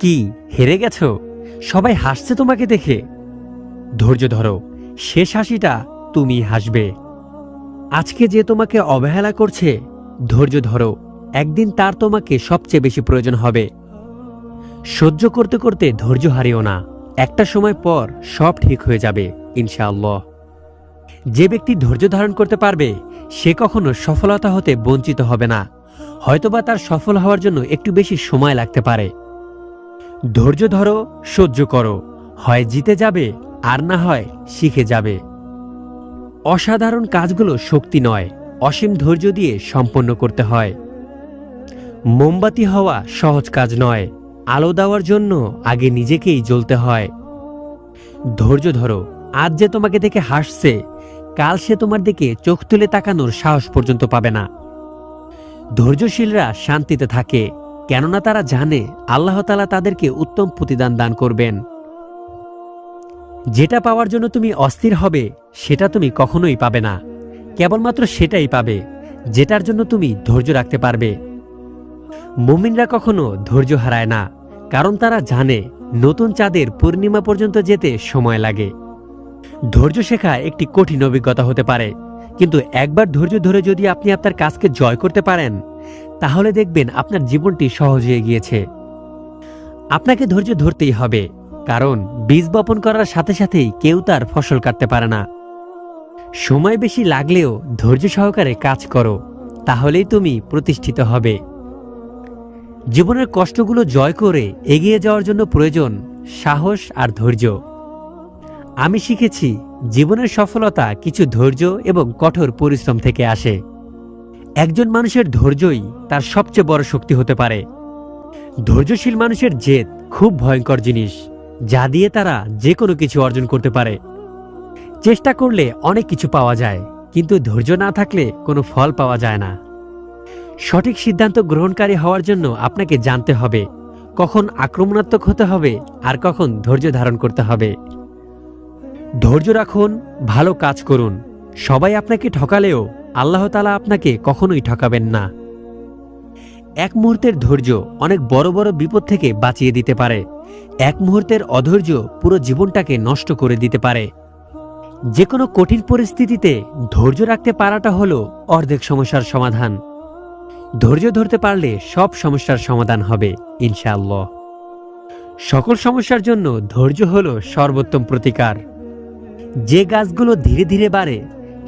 কি হেরে গেছো? সবাই হাসছে তোমাকে দেখে। ধৈর্য ধরো, শেষ হাসিটা তুমি হাসবে। আজকে যে তোমাকে অবহেলা করছে, ধৈর্য ধরো, একদিন তার তোমাকে সবচেয়ে বেশি প্রয়োজন হবে। সহ্য করতে করতে ধৈর্য হারিও না, একটা সময় পর সব ঠিক হয়ে যাবে ইনশাআল্লাহ। যে ব্যক্তি ধৈর্য ধারণ করতে পারবে সে কখনো সফলতা হতে বঞ্চিত হবে না। হয়তোবা তার সফল হওয়ার জন্য একটু বেশি সময় লাগতে পারে। ধৈর্য ধরো, সহ্য করো, হয় জিতে যাবে আর না হয় শিখে যাবে। অসাধারণ কাজগুলো শক্তি নয়, অসীম ধৈর্য দিয়ে সম্পন্ন করতে হয়। মোমবাতি হওয়া সহজ কাজ নয়, আলো দেওয়ার জন্য আগে নিজেকেই জ্বলতে হয়। ধৈর্য ধরো, আজ যে তোমাকে দেখে হাসছে, কাল সে তোমার দিকে চোখ তুলে তাকানোর সাহস পর্যন্ত পাবে না। ধৈর্যশীলরা শান্তিতে থাকে, কেননা তারা জানে আল্লাহ তাআলা তাদেরকে উত্তম প্রতিদান দান করবেন। যেটা পাওয়ার জন্য তুমি অস্থির হবে সেটা তুমি কখনোই পাবে না, কেবলমাত্র সেটাই পাবে যেটার জন্য তুমি ধৈর্য রাখতে পারবে। মুমিনরা কখনো ধৈর্য হারায় না, কারণ তারা জানে নতুন চাঁদের পূর্ণিমা পর্যন্ত যেতে সময় লাগে। ধৈর্য শেখা একটি কঠিন অভিজ্ঞতা হতে পারে, কিন্তু একবার ধৈর্য ধরে যদি আপনি আপনার কাজকে জয় করতে পারেন, তাহলে দেখবেন আপনার জীবনটি সহজ হয়ে গিয়েছে। আপনাকে ধৈর্য ধরতেই হবে, কারণ বীজ বপন করার সাথে সাথেই কেউ তার ফসল কাটতে পারে না। সময় বেশি লাগলেও ধৈর্য সহকারে কাজ করো, তাহলেই তুমি প্রতিষ্ঠিত হবে। জীবনের কষ্টগুলো জয় করে এগিয়ে যাওয়ার জন্য প্রয়োজন সাহস আর ধৈর্য। আমি শিখেছি জীবনের সফলতা কিছু ধৈর্য এবং কঠোর পরিশ্রম থেকে আসে। একজন মানুষের ধৈর্যই তার সবচেয়ে বড় শক্তি হতে পারে। ধৈর্যশীল মানুষের জেদ খুব ভয়ঙ্কর জিনিস, যা দিয়ে তারা যে কোনো কিছু অর্জন করতে পারে। চেষ্টা করলে অনেক কিছু পাওয়া যায়, কিন্তু ধৈর্য না থাকলে কোনো ফল পাওয়া যায় না। সঠিক সিদ্ধান্ত গ্রহণকারী হওয়ার জন্য আপনাকে জানতে হবে কখন আক্রমণাত্মক হতে হবে আর কখন ধৈর্য ধারণ করতে হবে। ধৈর্য রাখুন, ভালো কাজ করুন। সবাই আপনাকে ঠকালেও আল্লাহ তাআলা আপনাকে কখনোই ঠকাবেন না। এক মুহূর্তের ধৈর্য অনেক বড় বড় বিপদ থেকে বাঁচিয়ে দিতে পারে। এক মুহূর্তের অধৈর্য পুরো জীবনটাকে নষ্ট করে দিতে পারে। যে কোনো কঠিন পরিস্থিতিতে ধৈর্য রাখতে পারাটা হলো অর্ধেক সমস্যার সমাধান। ধৈর্য ধরতে পারলে সব সমস্যার সমাধান হবে ইনশাআল্লাহ। সকল সমস্যার জন্য ধৈর্য হলো সর্বোত্তম প্রতিকার। যে গাছগুলো ধীরে ধীরে বাড়ে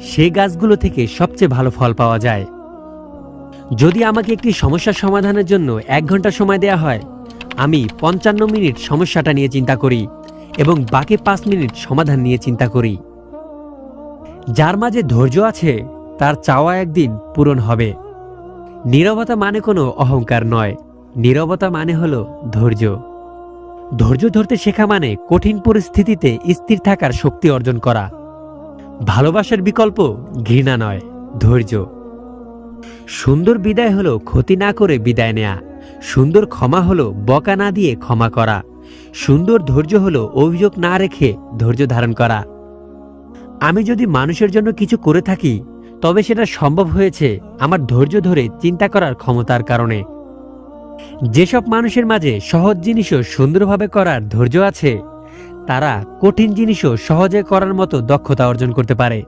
সে গাছগুলো থেকে সবচেয়ে ভালো ফল পাওয়া যায়। যদি আমাকে একটি সমস্যার সমাধানের জন্য 1 ঘন্টা সময় দেয়া হয়, আমি 55 মিনিট সমস্যাটা নিয়ে চিন্তা করি এবং বাকি 5 মিনিট সমাধান নিয়ে চিন্তা করি। যার মাঝে ধৈর্য আছে তার চাওয়া একদিন পূরণ হবে। নীরবতা মানে কোনো অহংকার নয়, নীরবতা মানে হলো ধৈর্য। ধৈর্য ধরতে শেখা মানে কঠিন পরিস্থিতিতে স্থির থাকার শক্তি অর্জন করা। ভালোবাসার বিকল্প ঘৃণা নয়, ধৈর্য। সুন্দর বিদায় হলো ক্ষতি না করে বিদায় নেয়া। সুন্দর ক্ষমা হলো বকা না দিয়ে ক্ষমা করা। সুন্দর ধৈর্য হলো অভিযোগ না রেখে ধৈর্য ধারণ করা। আমি যদি মানুষের জন্য কিছু করে থাকি, তবে সেটা সম্ভব হয়েছে আমার ধৈর্য ধরে চিন্তা করার ক্ষমতার কারণে। যেসব মানুষের মাঝে সহজ জিনিসও সুন্দরভাবে করার ধৈর্য আছে, তারা কঠিন জিনিসও সহজে করার মতো দক্ষতা অর্জন করতে পারে।